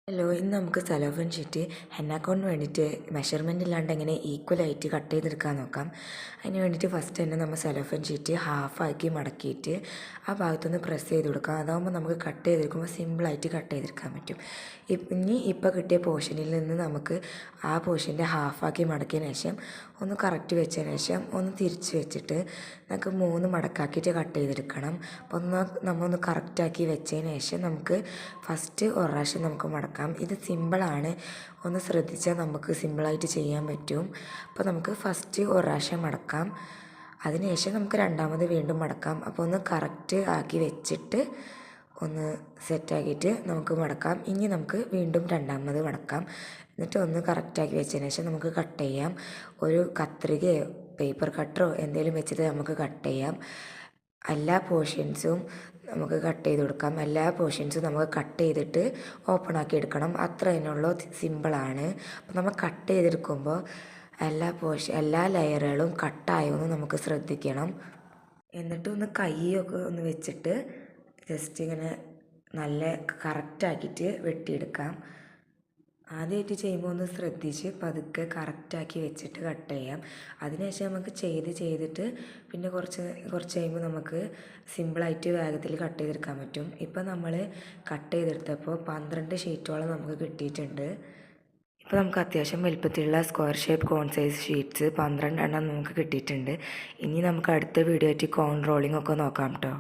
Hello, ഇന്ന് നമുക്ക് സെലോഫാൻ sheet ഹെന്നാക്കോണിന് വേണ്ടിയിട്ട് മെഷർമെൻ്റ് ഇല്ലാണ്ട് എങ്ങനെ ഈക്വലായിട്ട് കട്ട് ചെയ്തെടുക്കാൻ നോക്കാം. അതിന് വേണ്ടിയിട്ട് ഫസ്റ്റ് തന്നെ നമ്മൾ സെലോഫാൻ ഷീറ്റ് ഹാഫാക്കി മടക്കിയിട്ട് ആ ഭാഗത്തുനിന്ന് പ്രസ് ചെയ്ത് കൊടുക്കാം. അതാകുമ്പോൾ നമുക്ക് കട്ട് ചെയ്തെടുക്കുമ്പോൾ സിമ്പിളായിട്ട് കട്ട് ചെയ്തെടുക്കാൻ പറ്റും. ഇപ്പോൾ കിട്ടിയ പോർഷനിൽ നിന്ന് നമുക്ക് ആ പോർഷൻ്റെ ഹാഫാക്കി മടക്കിയതിന് ശേഷം ഒന്ന് കറക്റ്റ് വെച്ചതിന് ശേഷം ഒന്ന് തിരിച്ച് വെച്ചിട്ട് നമുക്ക് 3 മടക്കാക്കിയിട്ട് കട്ട് ചെയ്തെടുക്കണം. അപ്പോൾ നമ്മളൊന്ന് കറക്റ്റാക്കി വെച്ചതിന് ശേഷം നമുക്ക് ഫസ്റ്റ് ഒരു പ്രാവശ്യം നമുക്ക് മടക്കാം. ഇത് സിമ്പിളാണ്, ഒന്ന് ശ്രദ്ധിച്ചാൽ നമുക്ക് സിമ്പിളായിട്ട് ചെയ്യാൻ പറ്റും. അപ്പോൾ നമുക്ക് ഫസ്റ്റ് ഒരു പ്രാവശ്യം മടക്കാം, അതിനുശേഷം നമുക്ക് രണ്ടാമത് വീണ്ടും മടക്കാം. അപ്പോൾ ഒന്ന് കറക്റ്റ് ആക്കി വെച്ചിട്ട് ഒന്ന് സെറ്റാക്കിയിട്ട് നമുക്ക് മടക്കാം. ഇനി നമുക്ക് വീണ്ടും രണ്ടാമത് മടക്കാം, എന്നിട്ട് ഒന്ന് കറക്റ്റാക്കി വെച്ചതിന് ശേഷം നമുക്ക് കട്ട് ചെയ്യാം. ഒരു കത്രികയോ പേപ്പർ കട്ടറോ എന്തെങ്കിലും വെച്ചിട്ട് നമുക്ക് കട്ട് ചെയ്യാം. എല്ലാ പോർഷൻസും നമുക്ക് കട്ട് ചെയ്ത് കൊടുക്കാം. എല്ലാ പോർഷൻസും നമുക്ക് കട്ട് ചെയ്തിട്ട് ഓപ്പൺ ആക്കി എടുക്കണം. അത്ര അതിനുള്ള സിമ്പിളാണ്. അപ്പോൾ നമ്മൾ കട്ട് ചെയ്തെടുക്കുമ്പോൾ എല്ലാ ലെയറുകളും കട്ടായോന്ന് നമുക്ക് ശ്രദ്ധിക്കണം. എന്നിട്ട് ഒന്ന് കൈയൊക്കെ ഒന്ന് വെച്ചിട്ട് ജസ്റ്റ് ഇങ്ങനെ നല്ല കറക്റ്റാക്കിയിട്ട് വെട്ടിയെടുക്കാം. ആദ്യമായിട്ട് ചെയ്യുമ്പോൾ ഒന്ന് ശ്രദ്ധിച്ച് പതുക്കെ കറക്റ്റാക്കി വെച്ചിട്ട് കട്ട് ചെയ്യാം. അതിനുശേഷം നമുക്ക് ചെയ്തിട്ട് പിന്നെ കുറച്ച് കഴിയുമ്പോൾ നമുക്ക് സിമ്പിളായിട്ട് വേഗത്തിൽ കട്ട് ചെയ്തെടുക്കാൻ പറ്റും. ഇപ്പം നമ്മൾ കട്ട് ചെയ്തെടുത്തപ്പോൾ 12 ഷീറ്റോളം നമുക്ക് കിട്ടിയിട്ടുണ്ട്. ഇപ്പോൾ നമുക്ക് അത്യാവശ്യം വലുപ്പത്തിലുള്ള സ്ക്വയർ ഷേപ്പ് കോൺ സൈസ് ഷീറ്റ്സ് 12 എണ്ണം നമുക്ക് കിട്ടിയിട്ടുണ്ട്. ഇനി നമുക്ക് അടുത്ത വീഡിയോ ആയിട്ട് കോൺ റോളിംഗ് ഒക്കെ നോക്കാം കേട്ടോ.